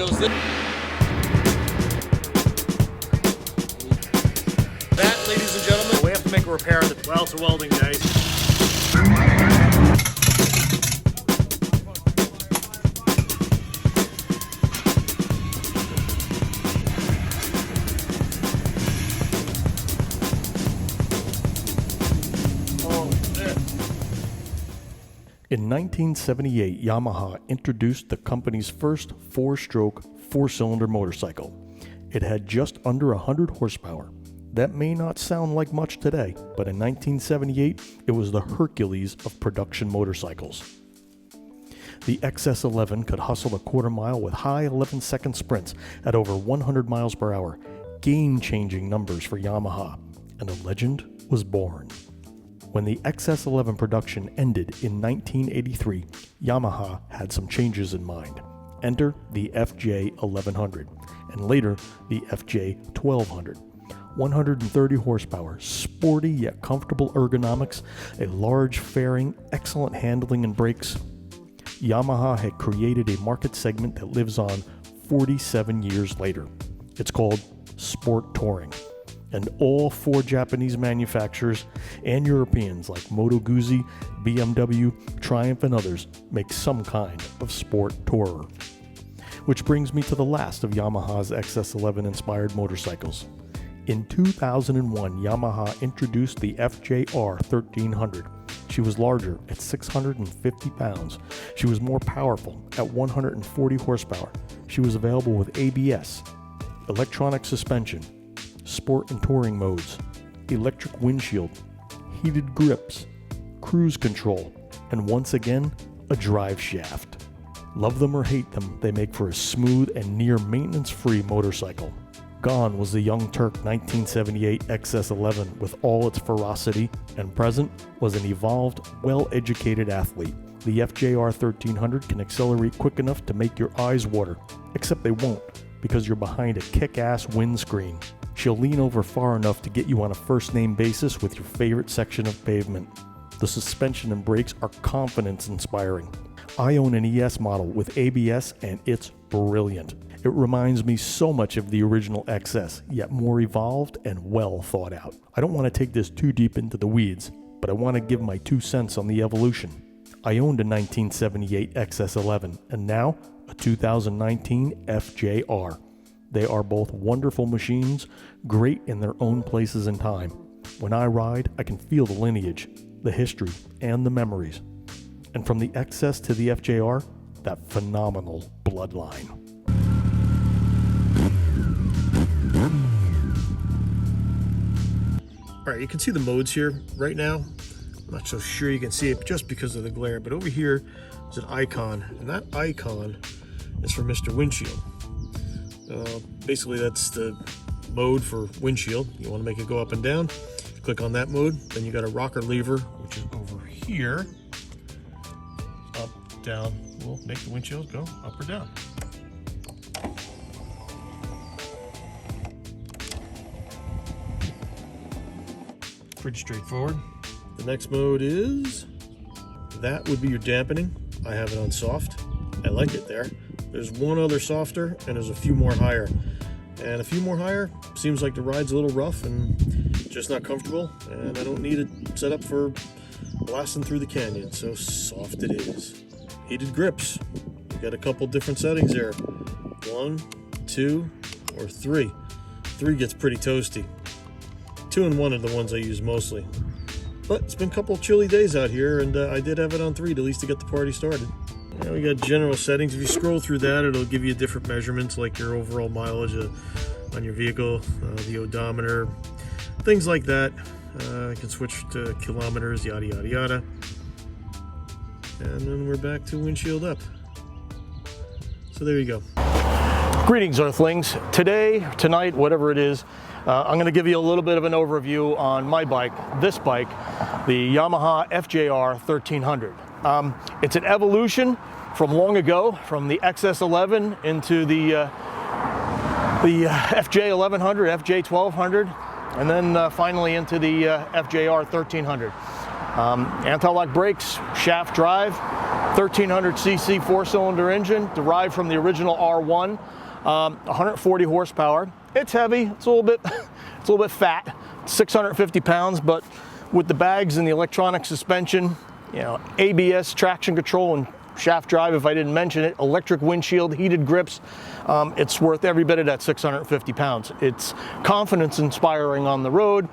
goes this. That, ladies and gentlemen, we have to make a repair on the, well, it's a welding, guys. In 1978, Yamaha introduced the company's first four-stroke, four-cylinder motorcycle. It had just under 100 horsepower. That may not sound like much today, but in 1978, it was the Hercules of production motorcycles. The XS 11 could hustle a quarter mile with high 11-second sprints at over 100 miles per hour, game-changing numbers for Yamaha, and a legend was born. When the XS 11 production ended in 1983, Yamaha had some changes in mind. Enter the FJ 1100, and later the FJ 1200. 130 horsepower, sporty yet comfortable ergonomics, a large fairing, excellent handling and brakes. Yamaha had created a market segment that lives on 47 years later. It's called sport touring. And all four Japanese manufacturers and Europeans like Moto Guzzi, BMW, Triumph, and others make some kind of sport tourer. Which brings me to the last of Yamaha's XS 11 inspired motorcycles. In 2001, Yamaha introduced the FJR 1300. She was larger at 650 pounds. She was more powerful at 140 horsepower. She was available with ABS, electronic suspension, sport and touring modes, electric windshield, heated grips, cruise control, and once again, a drive shaft. Love them or hate them, they make for a smooth and near maintenance-free motorcycle. Gone was the Young Turk 1978 XS 11 with all its ferocity, and present was an evolved, well-educated athlete. The FJR 1300 can accelerate quick enough to make your eyes water, except they won't, because you're behind a kick-ass windscreen. She'll lean over far enough to get you on a first-name basis with your favorite section of pavement. The suspension and brakes are confidence-inspiring. I own an ES model with ABS and it's brilliant. It reminds me so much of the original XS, yet more evolved and well thought out. I don't want to take this too deep into the weeds, but I want to give my 2 cents on the evolution. I owned a 1978 XS 11 and now a 2019 FJR. They are both wonderful machines, great in their own places and time. When I ride, I can feel the lineage, the history, and the memories. And from the XS to the FJR, that phenomenal bloodline. All right, you can see the modes here right now. I'm not so sure you can see it just because of the glare, but over here is an icon, and that icon is for Mr. Windshield. Basically, that's the mode for windshield. You want to make it go up and down, click on that mode. Then you got a rocker lever, which is over here. Up, down, will make the windshield go up or down. Pretty straightforward. The next mode is, that would be your dampening. I have it on soft. I like it there. There's one other softer and there's a few more higher. And a few more higher seems like the ride's a little rough and just not comfortable, and I don't need it set up for blasting through the canyon, so soft it is. Heated grips. You got a couple different settings there. 1, 2, or 3. 3 gets pretty toasty. 2 and 1 are the ones I use mostly. But it's been a couple chilly days out here, and I did have it on 3 at least to get the party started. Now we got general settings. If you scroll through that, it'll give you different measurements like your overall mileage on your vehicle, the odometer, things like that. You can switch to kilometers, yada yada yada. And then we're back to windshield up. So there you go. Greetings, Earthlings. Today, tonight, whatever it is, I'm going to give you a little bit of an overview on my bike, this bike, the Yamaha FJR 1300. It's an evolution from long ago, from the XS 11 into the FJ 1100, FJ 1200, and then finally into the FJR 1300. Anti-lock brakes, shaft drive, 1300cc 4-cylinder engine, derived from the original R1, 140 horsepower. It's heavy, it's a little bit fat, 650 pounds, but with the bags and the electronic suspension, you know, ABS, traction control, and shaft drive, if I didn't mention it, electric windshield, heated grips, it's worth every bit of that 650 pounds. It's confidence inspiring on the road.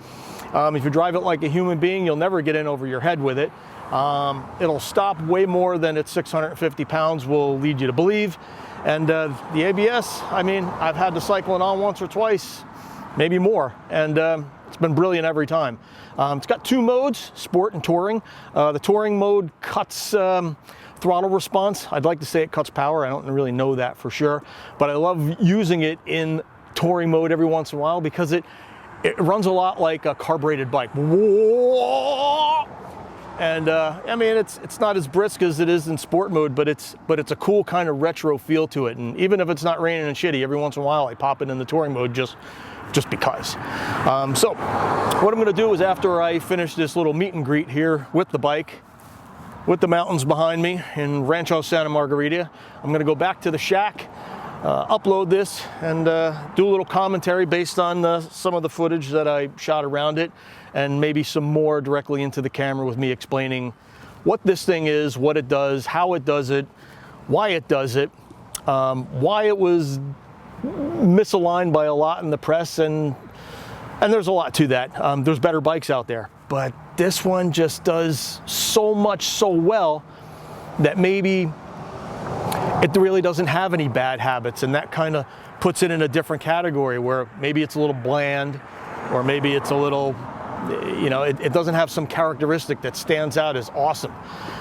If you drive it like a human being, you'll never get in over your head with it. It'll stop way more than its 650 pounds will lead you to believe. And the ABS, I mean, I've had to cycle it on once or twice, maybe more, and it's been brilliant every time. It's got 2 modes, sport and touring. The touring mode cuts throttle response. I'd like to say it cuts power. I don't really know that for sure, but I love using it in touring mode every once in a while because it runs a lot like a carbureted bike. And I mean, it's not as brisk as it is in sport mode, but it's a cool kind of retro feel to it. And even if it's not raining and shitty, every once in a while I pop it in the touring mode just because. So what I'm gonna do is, after I finish this little meet and greet here with the bike, with the mountains behind me in Rancho Santa Margarita, I'm gonna go back to the shack, upload this, and do a little commentary based on some of the footage that I shot around it, and maybe some more directly into the camera with me explaining what this thing is, what it does, how it does it, why it does it, why it was misaligned by a lot in the press, and there's a lot to that. There's better bikes out there, but this one just does so much so well that maybe it really doesn't have any bad habits, and that kind of puts it in a different category where maybe it's a little bland, or maybe it's a little, you know, it doesn't have some characteristic that stands out as awesome,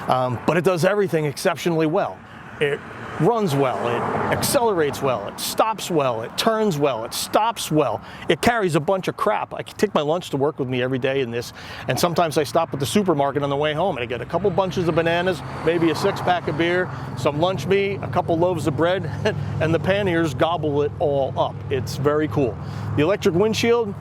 but it does everything exceptionally well. It runs well, it accelerates well, it stops well, it turns well, it stops well, it carries a bunch of crap. I can take my lunch to work with me every day in this, and sometimes I stop at the supermarket on the way home and I get a couple bunches of bananas, maybe a 6-pack of beer, some lunch meat, a couple loaves of bread, and the panniers gobble it all up. It's very cool. The electric windshield,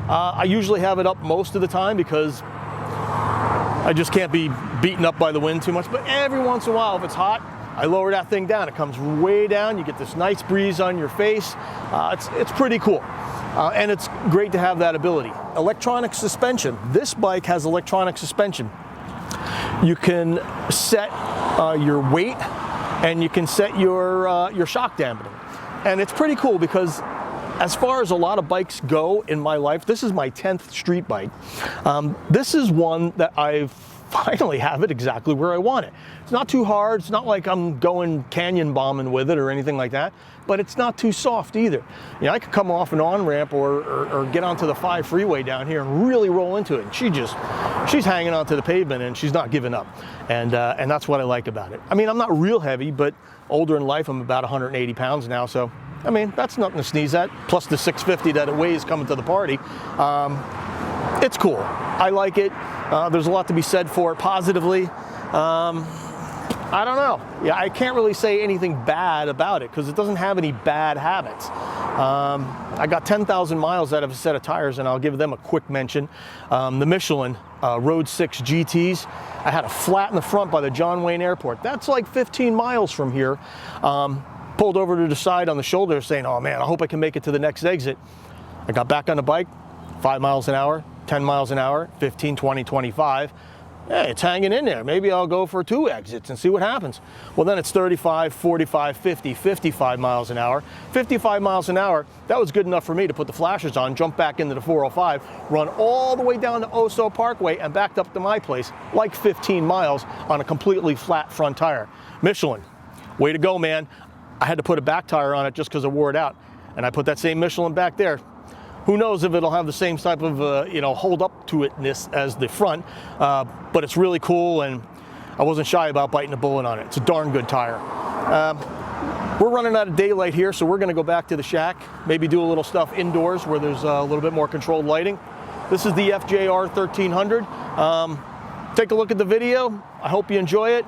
I usually have it up most of the time because I just can't be beaten up by the wind too much, but every once in a while, if it's hot, I lower that thing down. It comes way down. You get this nice breeze on your face. It's pretty cool. And it's great to have that ability. Electronic suspension. This bike has electronic suspension. You can set your weight, and you can set your shock dampening. And it's pretty cool because as far as a lot of bikes go in my life, this is my 10th street bike. This is one that I've finally have it exactly where I want it. It's not too hard. It's not like I'm going canyon bombing with it or anything like that, but it's not too soft either. You know, I could come off an on-ramp or get onto the 5 freeway down here and really roll into it. And she's hanging onto the pavement and she's not giving up. And that's what I like about it. I mean, I'm not real heavy, but older in life, I'm about 180 pounds now. So, I mean, that's nothing to sneeze at. Plus the 650 that it weighs coming to the party. It's cool. I like it. There's a lot to be said for it positively. I don't know. Yeah, I can't really say anything bad about it because it doesn't have any bad habits. I got 10,000 miles out of a set of tires, and I'll give them a quick mention. The Michelin Road 6 GTs. I had a flat in the front by the John Wayne Airport. That's like 15 miles from here. Pulled over to the side on the shoulder saying, oh man, I hope I can make it to the next exit. I got back on the bike, 5 miles an hour, 10 miles an hour, 15, 20, 25. Hey, it's hanging in there. Maybe I'll go for 2 exits and see what happens. Well, then it's 35, 45, 50, 55 miles an hour. 55 miles an hour, that was good enough for me to put the flashers on, jump back into the 405, run all the way down to Oso Parkway and backed up to my place, like 15 miles on a completely flat front tire. Michelin, way to go, man. I had to put a back tire on it just because I wore it out. And I put that same Michelin back there. Who knows if it'll have the same type of, hold up to itness as the front, but it's really cool, and I wasn't shy about biting a bullet on it. It's a darn good tire. We're running out of daylight here, so we're gonna go back to the shack, maybe do a little stuff indoors where there's a little bit more controlled lighting. This is the FJR 1300. Take a look at the video. I hope you enjoy it.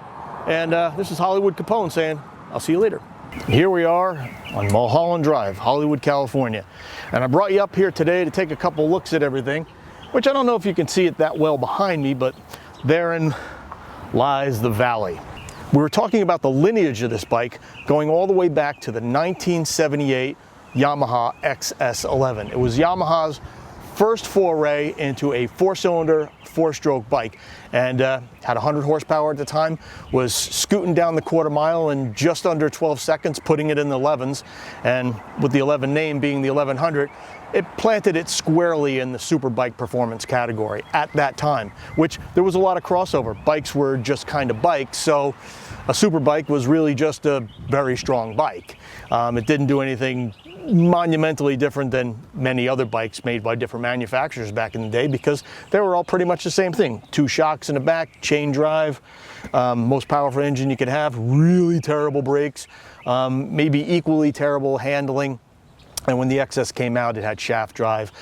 And this is Hollywood Capone saying, I'll see you later. Here we are on Mulholland Drive, Hollywood, California. And I brought you up here today to take a couple looks at everything, which I don't know if you can see it that well behind me, but therein lies the valley. We were talking about the lineage of this bike going all the way back to the 1978 Yamaha XS 11. It was Yamaha's first foray into a four-cylinder, four-stroke bike, and had 100 horsepower at the time, was scooting down the quarter mile in just under 12 seconds, putting it in the 11s, and with the 11 name being the 1100, it planted it squarely in the super bike performance category at that time, which there was a lot of crossover. Bikes were just kind of bikes, so a super bike was really just a very strong bike. It didn't do anything monumentally different than many other bikes made by different manufacturers back in the day, because they were all pretty much the same thing. 2 shocks in the back, chain drive, most powerful engine you could have, really terrible brakes, maybe equally terrible handling. And when the XS came out, it had shaft drive,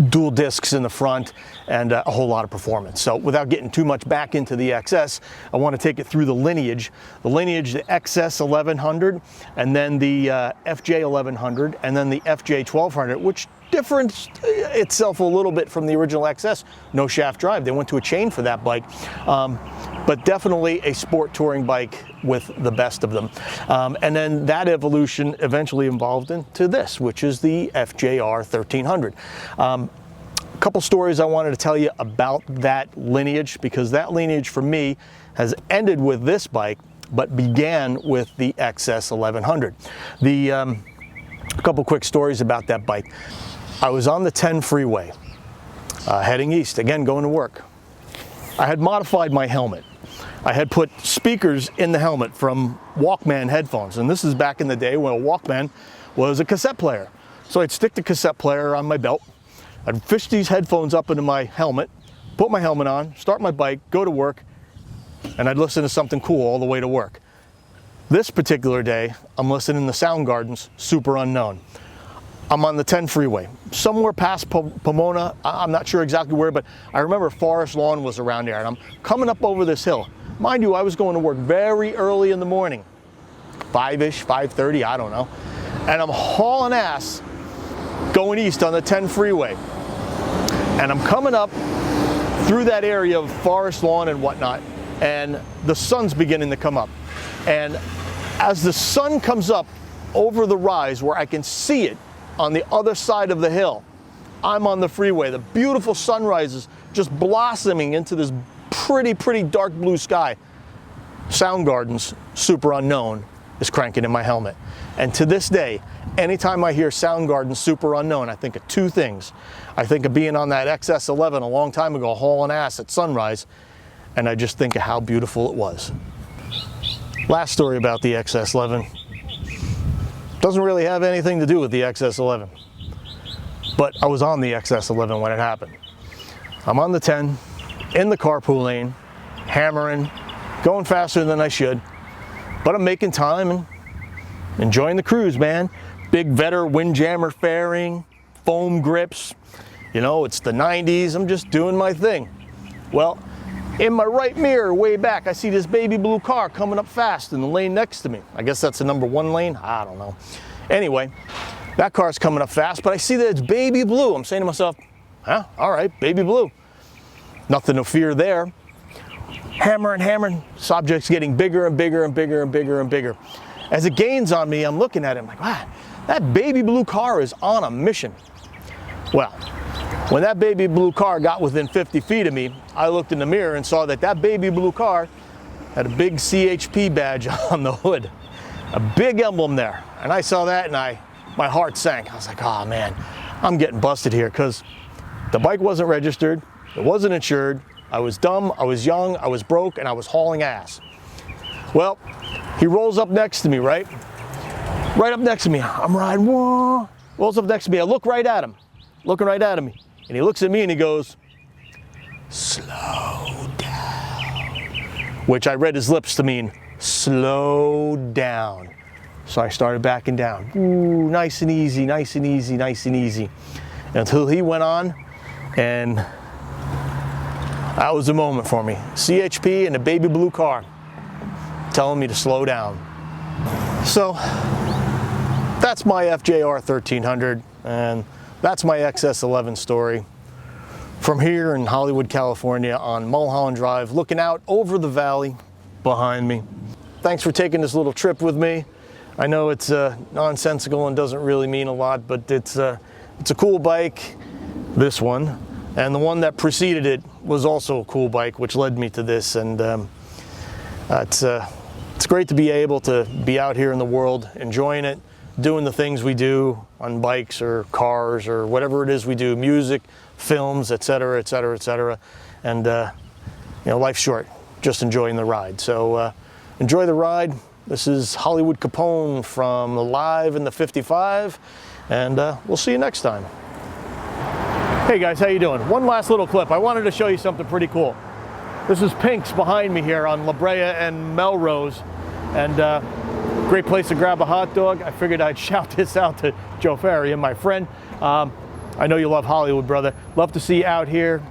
dual discs in the front, and a whole lot of performance. So without getting too much back into the XS, I want to take it through the lineage, the XS 1100, and then the FJ 1100, and then the FJ 1200, which different itself a little bit from the original XS. No shaft drive. They went to a chain for that bike, but definitely a sport touring bike with the best of them. And then that evolution eventually evolved into this, which is the FJR 1300. A couple stories I wanted to tell you about that lineage, because that lineage for me has ended with this bike, but began with the XS 1100. A couple quick stories about that bike. I was on the 10 freeway, heading east, again going to work. I had modified my helmet. I had put speakers in the helmet from Walkman headphones, and this is back in the day when a Walkman was a cassette player. So I'd stick the cassette player on my belt, I'd fish these headphones up into my helmet, put my helmet on, start my bike, go to work, and I'd listen to something cool all the way to work. This particular day, I'm listening to Soundgarden's Super Unknown. I'm on the 10 freeway, somewhere past Pomona. I'm not sure exactly where, but I remember Forest Lawn was around there, and I'm coming up over this hill. Mind you, I was going to work very early in the morning, 5-ish, 5:30, I don't know. And I'm hauling ass going east on the 10 freeway. And I'm coming up through that area of Forest Lawn and whatnot, and the sun's beginning to come up. And as the sun comes up over the rise where I can see it on the other side of the hill, I'm on the freeway. The beautiful sunrise is just blossoming into this pretty dark blue sky. Soundgarden's Super Unknown is cranking in my helmet. And to this day, anytime I hear Soundgarden's Super Unknown, I think of two things. I think of being on that XS 11 a long time ago, hauling ass at sunrise, and I just think of how beautiful it was. Last story about the XS 11. Doesn't really have anything to do with the XS 11. But I was on the XS 11 when it happened. I'm on the 10, in the carpool lane, hammering, going faster than I should, but I'm making time and enjoying the cruise, man. Big Vetter Windjammer fairing, foam grips. You know, it's the 90s, I'm just doing my thing. Well, in my right mirror, way back, I see this baby blue car coming up fast in the lane next to me. I guess that's the number 1 lane, I don't know. Anyway, that car's coming up fast, but I see that it's baby blue. I'm saying to myself, huh, all right, baby blue. Nothing to fear there. Hammering, this object's getting bigger and bigger and bigger and bigger and bigger. As it gains on me, I'm looking at it, I'm like, wow, that baby blue car is on a mission. Well, when that baby blue car got within 50 feet of me, I looked in the mirror and saw that that baby blue car had a big CHP badge on the hood, a big emblem there. And I saw that and my heart sank. I was like, oh man, I'm getting busted here, because the bike wasn't registered, it wasn't insured, I was dumb, I was young, I was broke, and I was hauling ass. Well, he rolls up next to me, right? Right up next to me, I'm riding, whoa. Rolls up next to me, I look right at him, looking right at me. And he looks at me and he goes, slow down. Which I read his lips to mean, slow down. So I started backing down. Ooh, nice and easy, nice and easy, nice and easy. Until he went on, and that was the moment for me. CHP and a baby blue car telling me to slow down. So that's my FJR 1300, and that's my XS 11 story. from here in Hollywood, California on Mulholland Drive, looking out over the valley behind me. Thanks for taking this little trip with me. I know it's nonsensical and doesn't really mean a lot, but it's a cool bike, this one. And the one that preceded it was also a cool bike, which led me to this. And it's great to be able to be out here in the world, enjoying it, doing the things we do on bikes or cars or whatever it is we do, music, films, etc., etc., etc. And you know, life's short, just enjoying the ride. So enjoy the ride. This is Hollywood Capone from Live in the 55, and we'll see you next time. Hey guys, how you doing? One last little clip. I wanted to show you something pretty cool. This is Pink's behind me here on La Brea and Melrose, and great place to grab a hot dog. I figured I'd shout this out to Joe Ferry and my friend. I know you love Hollywood, brother. Love to see you out here,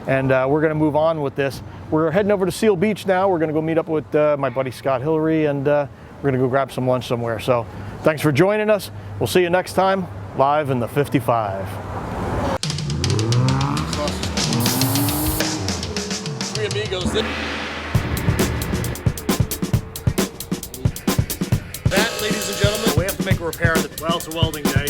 and we're gonna move on with this. We're heading over to Seal Beach now. We're gonna go meet up with my buddy Scott Hillary, and we're gonna go grab some lunch somewhere. So thanks for joining us. We'll see you next time, live in the 55. Three amigos. That, ladies and gentlemen, we have to make a repair. Well, it's a welding day.